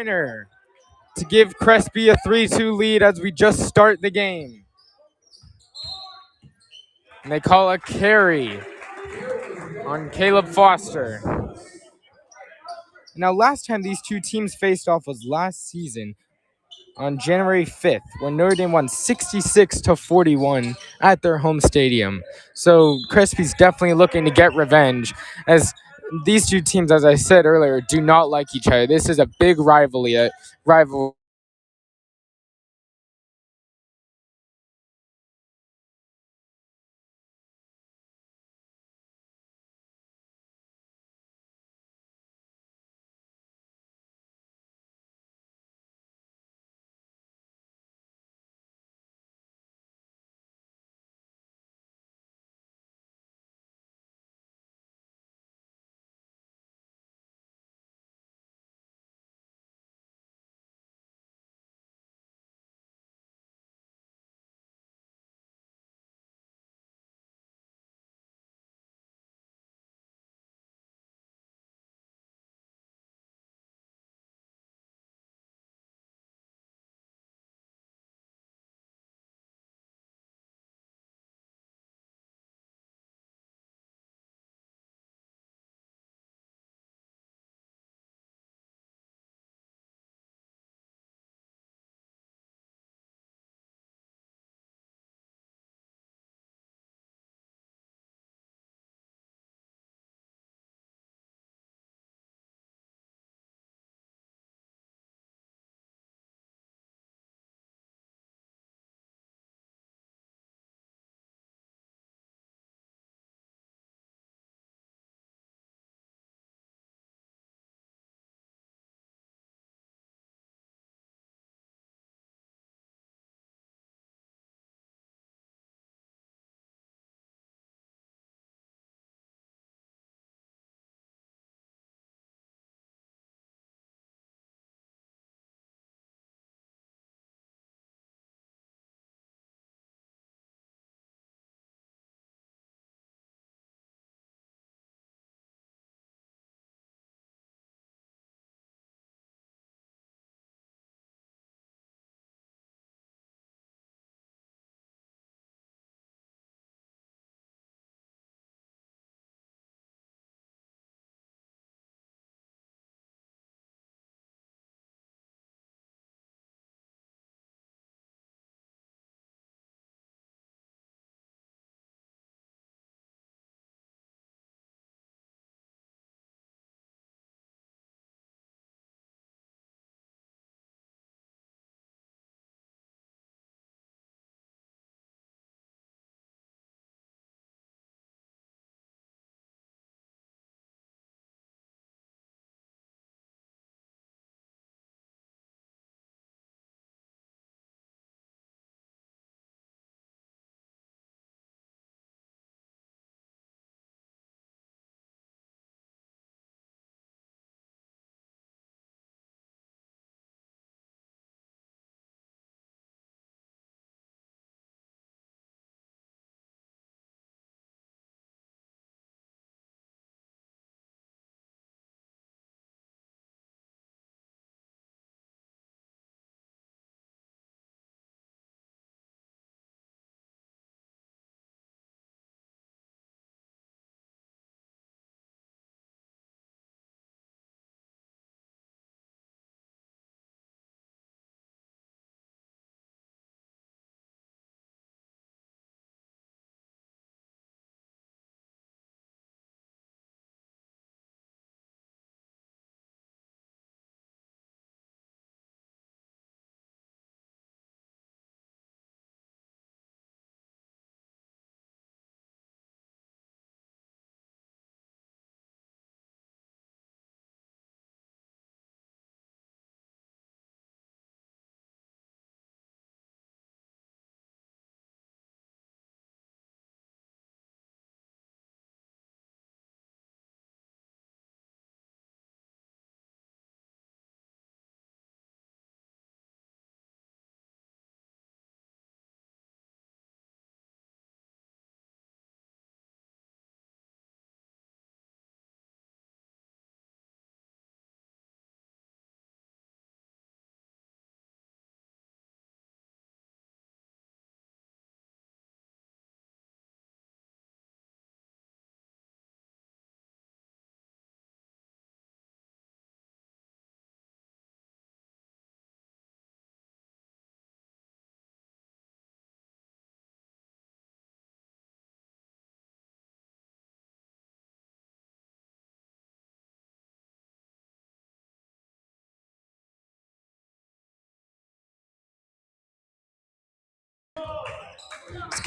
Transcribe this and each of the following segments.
pointer to give Crespi a 3-2 lead as we just start the game. And they call a carry on Caleb Foster. Now, last time these two teams faced off was last season on January 5th, when Notre Dame won 66-41 at their home stadium. So Crespi's definitely looking to get revenge, as these two teams, as I said earlier, do not like each other. This is a big rivalry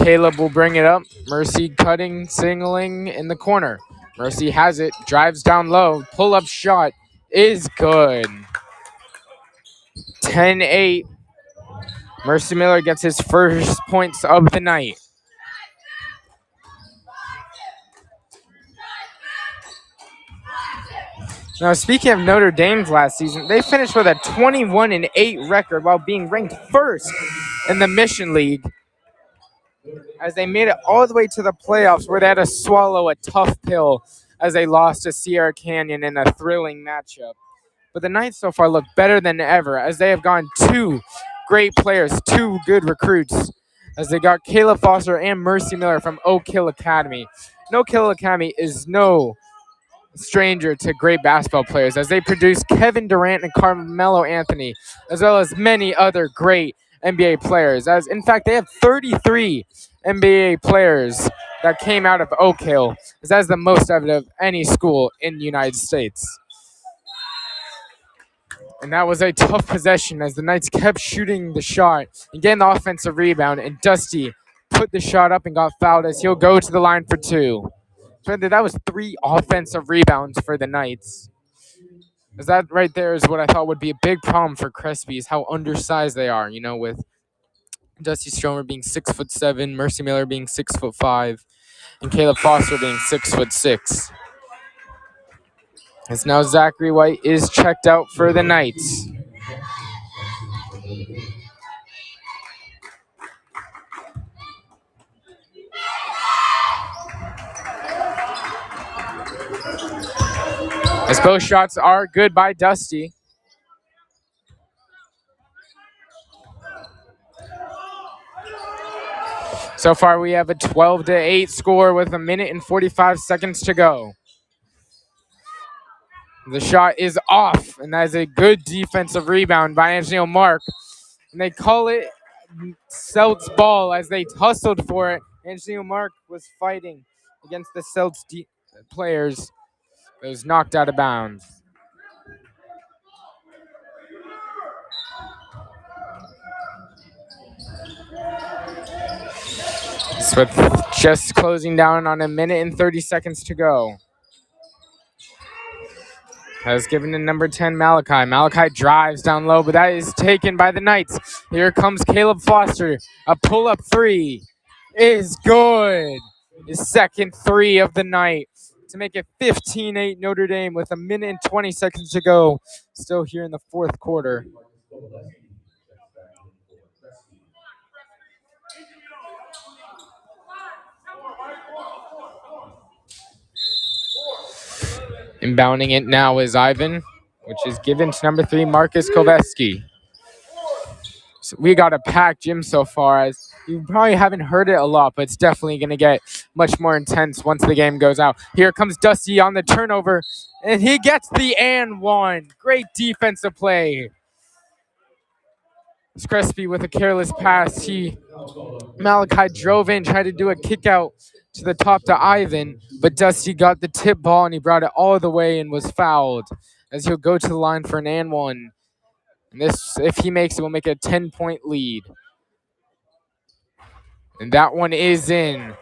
Caleb will bring it up. Mercy cutting, singling in the corner. Mercy has it, drives down low. Pull-up shot is good. 10-8. Mercy Miller gets his first points of the night. Now, speaking of Notre Dame's last season, they finished with a 21-8 record while being ranked first in the Mission League, as they made it all the way to the playoffs, where they had to swallow a tough pill as they lost to Sierra Canyon in a thrilling matchup. But the Knights so far look better than ever, as they have gotten two great players, two good recruits, as they got Caleb Foster and Mercy Miller from Oak Hill Academy. And Oak Hill Academy is no stranger to great basketball players, as they produce Kevin Durant and Carmelo Anthony, as well as many other great NBA players. As in fact, they have 33 NBA players that came out of Oak Hill, as that's the most out of any school in the United States. And that was a tough possession, as the Knights kept shooting the shot and getting the offensive rebound, and Dusty put the shot up and got fouled, as he'll go to the line for two. So that was 3 offensive rebounds for the Knights. As that right there is what I thought would be a big problem for Crespi, is how undersized they are, with Dusty Stromer being 6'7", Mercy Miller being 6'5", and Caleb Foster being 6'6". As now Zachary White is checked out for the Knights. As both shots are good by Dusty. So far, we have a 12-8 score with 1:45 seconds to go. The shot is off, and that is a good defensive rebound by Angelino Mark. And they call it Celts ball, as they hustled for it. Angelino Mark was fighting against the Celts players. It was knocked out of bounds. With just closing down on 1:30 seconds to go. Has given to number 10, Malachi. Malachi drives down low, but that is taken by the Knights. Here comes Caleb Foster. A pull-up three is good. His second three of the night to make it 15-8 Notre Dame with 1:20 seconds to go. Still here in the fourth quarter. Inbounding it now is Ivan, which is given to number 3, Marcus Koveski. So we got a packed gym so far, as you probably haven't heard it a lot, but it's definitely going to get much more intense once the game goes out. Here comes Dusty on the turnover, and he gets the and one. Great defensive play. It's Crespi with a careless pass. Malachi drove in, tried to do a kick out to the top to Ivan, but Dusty got the tip ball, and he brought it all the way and was fouled, as he'll go to the line for an and one. And this, if he makes it, will make it a 10-point lead. And that one is in.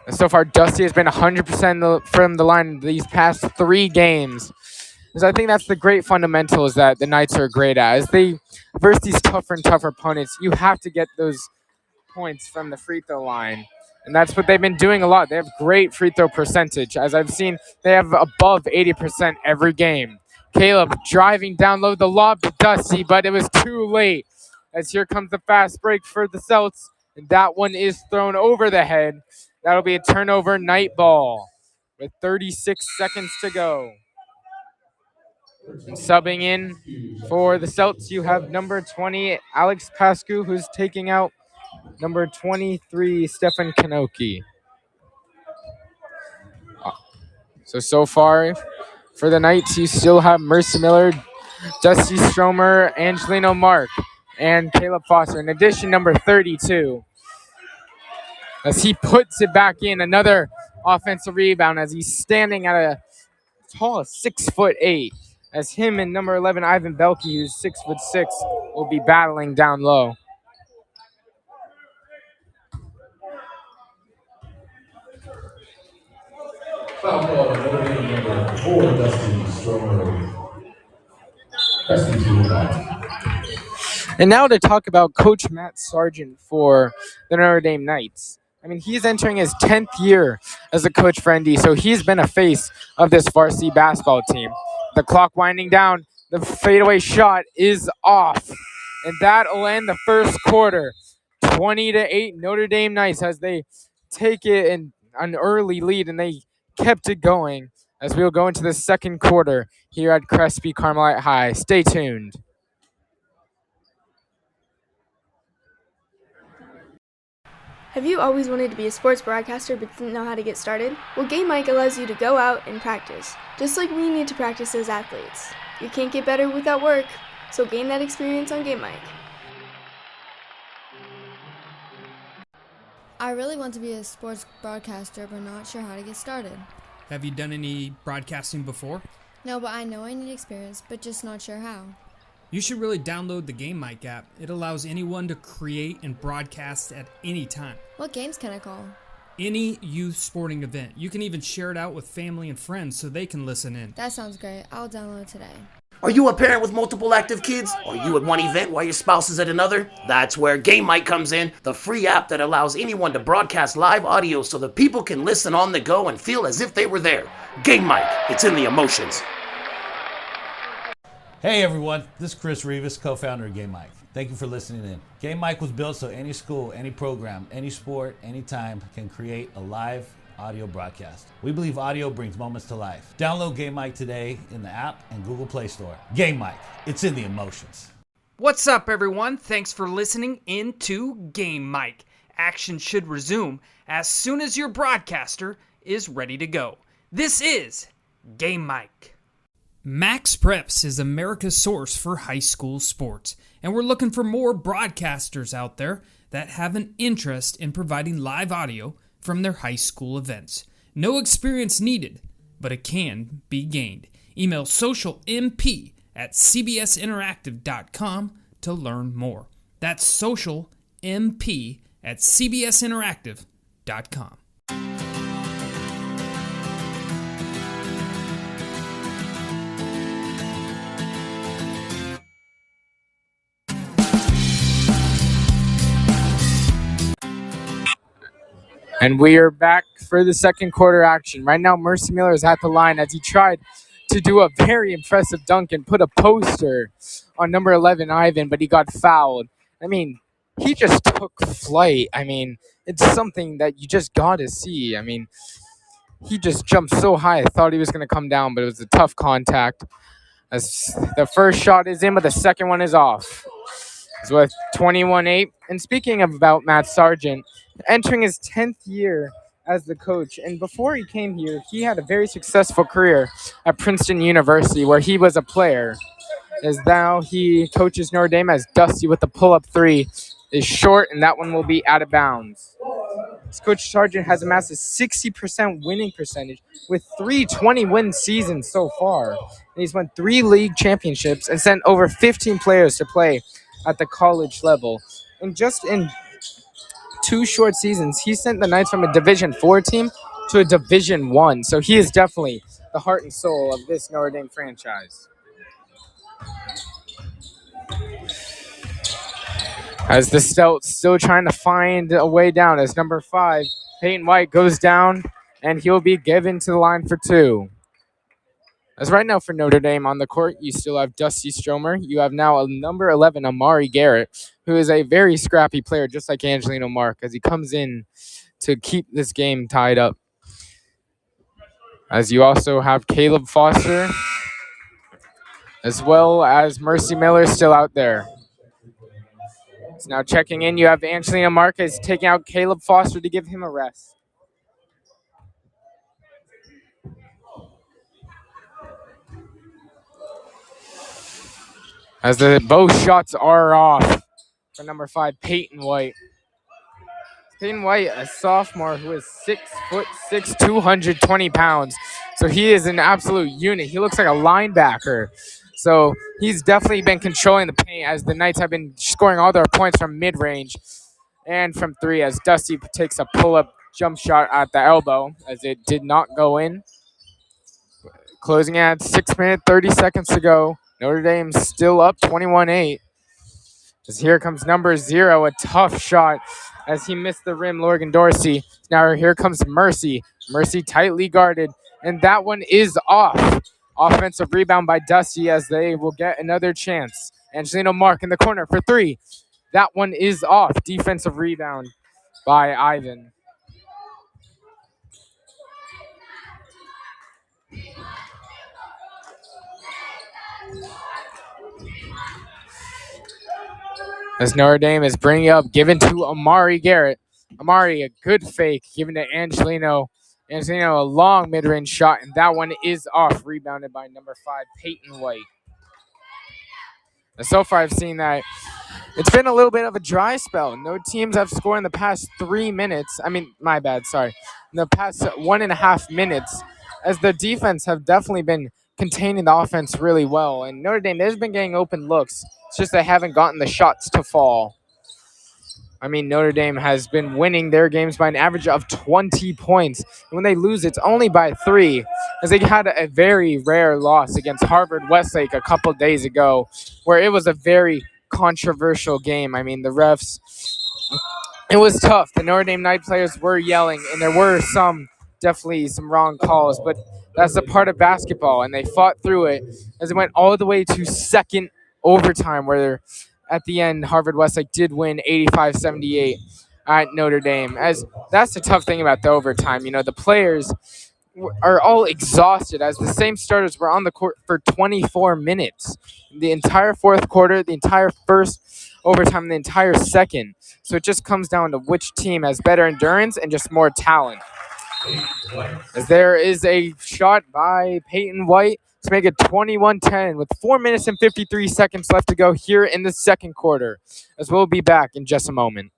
And so far, Dusty has been 100% from the line these past 3 games. Because I think that's the great fundamentals that the Knights are great at. As they versus these tougher and tougher opponents, you have to get those points from the free throw line. And that's what they've been doing a lot. They have great free throw percentage. As I've seen, they have above 80% every game. Caleb driving down low, the lob to Dusty, but it was too late. As here comes the fast break for the Celts. And that one is thrown over the head. That'll be a turnover, Knight ball, with 36 seconds to go. And subbing in for the Celts, you have number 20, Alex Pascu, who's taking out number 23, Stefan Kanoki. So far, for the Knights, you still have Mercy Miller, Dusty Stromer, Angelino Mark, and Caleb Foster. In addition, number 32. As he puts it back in, another offensive rebound, as he's standing at a tall 6'8". As him and number 11, Ivan Belke, who's 6'6", will be battling down low. Foul call, Notre Dame number 4, Dustin Stromer. Crespi to the line. And now to talk about Coach Matt Sargent for the Notre Dame Knights. I mean, he's entering his 10th year as a coach for ND, so he's been a face of this varsity basketball team. The clock winding down, the fadeaway shot is off, and that'll end the first quarter. 20-8 Notre Dame Knights as they take it in an early lead, and they kept it going as we'll go into the second quarter here at Crespi Carmelite High. Stay tuned. Have you always wanted to be a sports broadcaster but didn't know how to get started? Well, Game Mic allows you to go out and practice, just like we need to practice as athletes. You can't get better without work, so gain that experience on Game Mic. I really want to be a sports broadcaster but not sure how to get started. Have you done any broadcasting before? No, but I know I need experience, but just not sure how. You should really download the Game Mic app. It allows anyone to create and broadcast at any time. What games can I call? Any youth sporting event. You can even share it out with family and friends so they can listen in. That sounds great. I'll download today. Are you a parent with multiple active kids? Are you at one event while your spouse is at another? That's where Game Mic comes in, the free app that allows anyone to broadcast live audio so that people can listen on the go and feel as if they were there. Game Mic, it's in the emotions. Hey everyone, this is Chris Rivas, co-founder of Game Mic. Thank you for listening in. Game Mic was built so any school, any program, any sport, anytime can create a live audio broadcast. We believe audio brings moments to life. Download Game Mic today in the app and Google Play Store. Game Mic, it's in the emotions. What's up, everyone? Thanks for listening into Game Mic. Action should resume as soon as your broadcaster is ready to go. This is Game Mic. Max Preps is America's source for high school sports, and we're looking for more broadcasters out there that have an interest in providing live audio from their high school events. No experience needed, but it can be gained. Email socialmp@cbsinteractive.com to learn more. That's socialmp@cbsinteractive.com. And we are back for the second quarter action. Right now, Mercy Miller is at the line as he tried to do a very impressive dunk and put a poster on number 11, Ivan, but he got fouled. I mean, he just took flight. I mean, it's something that you just got to see. I mean, he just jumped so high. I thought he was going to come down, but it was a tough contact. As the first shot is in, but the second one is off. It's with 21-8. And speaking about Matt Sargent, entering his 10th year as the coach, and before he came here, he had a very successful career at Princeton University where he was a player. As now he coaches Notre Dame as Dusty with the pull-up three is short, and that one will be out of bounds. Coach Sargent has amassed a 60% winning percentage with 320-win seasons so far. And he's won 3 league championships and sent over 15 players to play at the college level. And just in 2 short seasons, he sent the Knights from a Division IV team to a Division I. So he is definitely the heart and soul of this Notre Dame franchise. As the Stelts still trying to find a way down as number 5, Peyton White, goes down, and he'll be given to the line for 2. As right now for Notre Dame on the court, you still have Dusty Stromer. You have now a number 11, Amari Garrett, who is a very scrappy player, just like Angelino Mark, as he comes in to keep this game tied up. As you also have Caleb Foster, as well as Mercy Miller still out there. So now checking in, you have Angelina Marquez taking out Caleb Foster to give him a rest. As both shots are off for number 5, Peyton White. Peyton White, a sophomore who is 6'6", 220 pounds. So he is an absolute unit. He looks like a linebacker. So he's definitely been controlling the paint as the Knights have been scoring all their points from mid-range and from 3 as Dusty takes a pull-up jump shot at the elbow as it did not go in. Closing at 6 minutes, 30 seconds to go. Notre Dame still up 21-8. As here comes number 0, a tough shot as he missed the rim, Logan Dorsey. Now here comes Mercy. Mercy tightly guarded, and that one is off. Offensive rebound by Dusty as they will get another chance. Angelino Mark in the corner for 3. That one is off. Defensive rebound by Ivan. As Notre Dame is bringing up, given to Amari Garrett. Amari, a good fake, given to Angelino. Angelino, a long mid-range shot, and that one is off, rebounded by number 5, Peyton White. And so far, I've seen that it's been a little bit of a dry spell. No teams have scored in the past 3 minutes. I mean, my bad, sorry. In the past 1.5 minutes, as the defense have definitely been containing the offense really well. And Notre Dame has been getting open looks. It's just they haven't gotten the shots to fall. I mean, Notre Dame has been winning their games by an average of 20 points. And when they lose, it's only by 3, as they had a very rare loss against Harvard Westlake a couple days ago, where it was a very controversial game. I mean, the refs, it was tough. The Notre Dame Knight players were yelling, and there were definitely some wrong calls, but that's a part of basketball, and they fought through it as it went all the way to second overtime, where at the end, Harvard Westlake did win 85-78 at Notre Dame. As that's the tough thing about the overtime. You know, the players are all exhausted as the same starters were on the court for 24 minutes. The entire fourth quarter, the entire first overtime, the entire second. So it just comes down to which team has better endurance and just more talent. As there is a shot by Peyton White to make it 21-10 with 4 minutes and 53 seconds left to go here in the second quarter. As we'll be back in just a moment.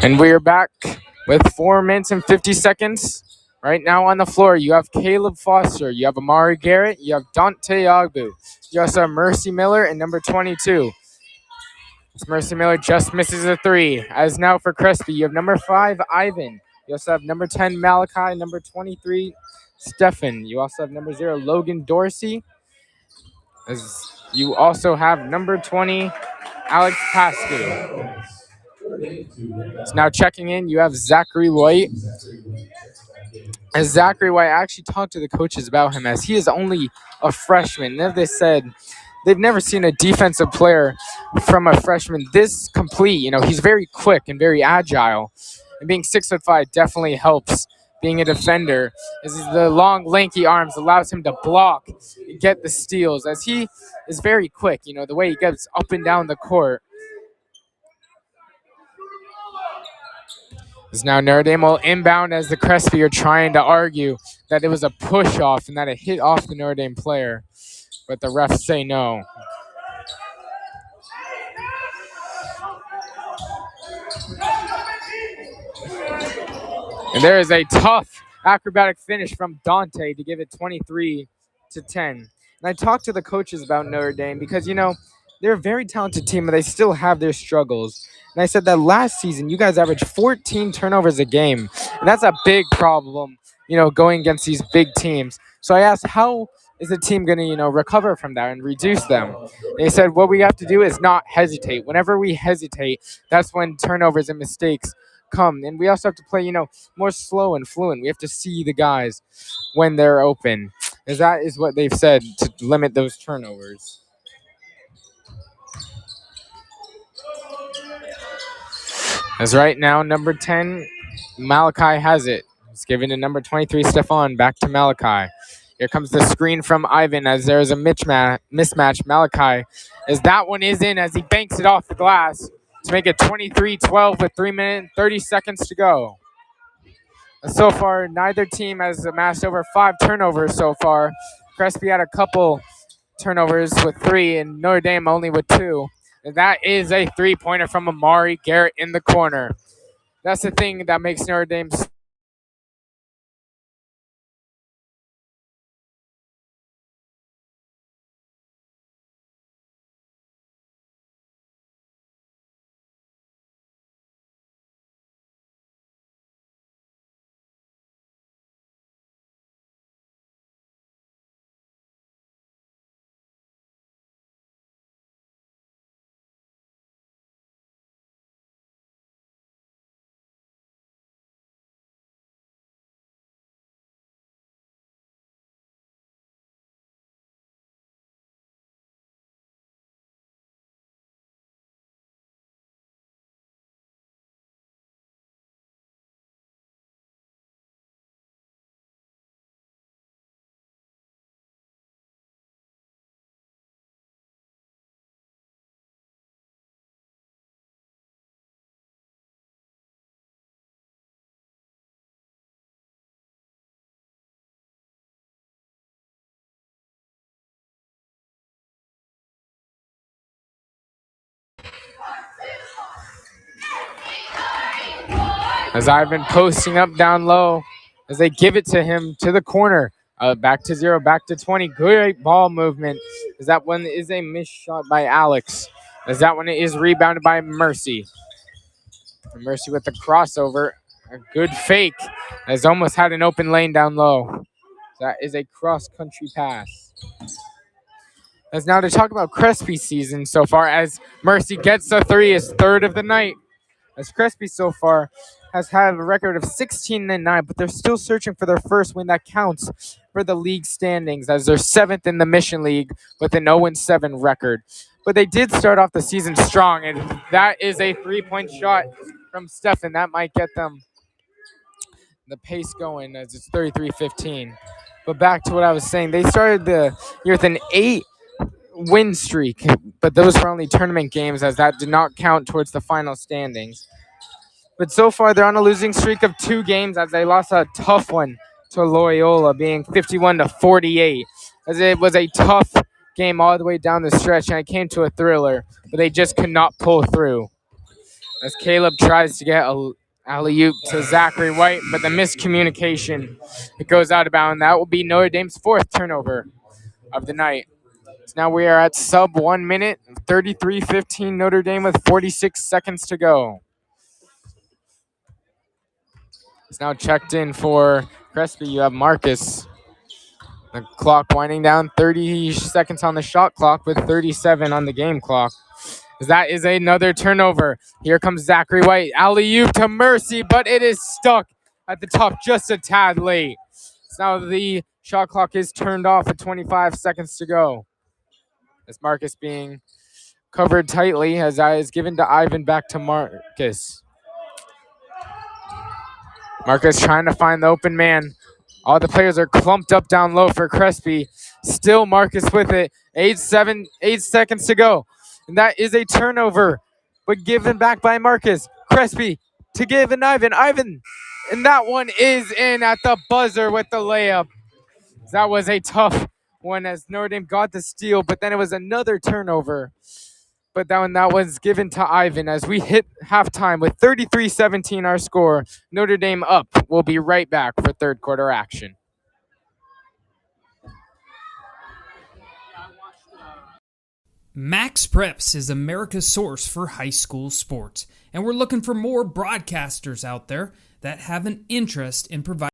And we are back with 4 minutes and 50 seconds. Right now on the floor, you have Caleb Foster, you have Amari Garrett, you have Dante Agbu. You also have Mercy Miller and number 22. Mercy Miller just misses a 3. As now for Crespi, you have number 5, Ivan. You also have number 10, Malachi, number 23, Stefan. You also have number 0, Logan Dorsey. As you also have number 20, Alex Pascu. So now checking in, you have Zachary White. As Zachary White, I actually talked to the coaches about him as he is only a freshman. And they said they've never seen a defensive player from a freshman this complete. You know, he's very quick and very agile. And being 6'5" definitely helps being a defender, as the long, lanky arms allows him to block and get the steals, as he is very quick. You know, the way he gets up and down the court. Is now Notre Dame will inbound as the Crespi are trying to argue that it was a push-off and that it hit off the Notre Dame player, but the refs say no. And there is a tough acrobatic finish from Dante to give it 23-10. And I talked to the coaches about Notre Dame because, you know, they're a very talented team, but they still have their struggles. And I said that last season, you guys averaged 14 turnovers a game. And that's a big problem, you know, going against these big teams. So I asked, how is the team going to, you know, recover from that and reduce them? And they said, what we have to do is not hesitate. Whenever we hesitate, that's when turnovers and mistakes come. And we also have to play, you know, more slow and fluent. We have to see the guys when they're open. As that is what they've said to limit those turnovers. As right now, number 10, Malachi has it. It's given to number 23, Stefan, back to Malachi. Here comes the screen from Ivan as there's a mismatch. Malachi, as that one is in as he banks it off the glass to make it 23-12 with 3 minutes and 30 seconds to go. So far, neither team has amassed over 5 turnovers so far. Crespi had a couple turnovers with 3 and Notre Dame only with 2. And that is a three-pointer from Amari Garrett in the corner. That's the thing that makes Notre Dame as Ivan posting up down low as they give it to him to the corner. Back to 0, back to 20. Great ball movement as that one is a missed shot by Alex. As that one is rebounded by Mercy. Mercy with the crossover. A good fake as almost had an open lane down low. That is a cross-country pass. As now to talk about Crespi's season so far as Mercy gets the 3, his third of the night. As Crespi so far has had a record of 16-9, but they're still searching for their first win that counts for the league standings as they're 7th in the Mission League with an 0-7 record. But they did start off the season strong, and that is a 3-point shot from Stefan. That might get them the pace going as it's 33-15. But back to what I was saying, they started the year with an 8-win streak, but those were only tournament games as that did not count towards the final standings. But so far, they're on a losing streak of 2 games as they lost a tough one to Loyola, being 51-48. As it was a tough game all the way down the stretch, and it came to a thriller, but they just could not pull through. As Caleb tries to get a alley-oop to Zachary White, but the miscommunication, it goes out of bounds. That will be Notre Dame's 4th turnover of the night. So now we are at sub 1 minute, 33-15 Notre Dame with 46 seconds to go. It's now checked in for Crespi. You have Marcus. The clock winding down, 30 seconds on the shot clock with 37 on the game clock. That is another turnover. Here comes Zachary White. Alley-oop to Mercy, but it is stuck at the top just a tad late. So now the shot clock is turned off with 25 seconds to go. As Marcus being covered tightly as I is given to Ivan, back to Marcus. Marcus trying to find the open man. All the players are clumped up down low for Crespi. Still Marcus with it. 8 seconds to go. And that is a turnover, but given back by Marcus. Crespi to give an Ivan. Ivan, and that one is in at the buzzer with the layup. That was a tough one as Notre Dame got the steal, but then it was another turnover. But that was given to Ivan as we hit halftime with 33-17 our score. Notre Dame up. We'll be right back for third quarter action. Max Preps is America's source for high school sports, and we're looking for more broadcasters out there that have an interest in providing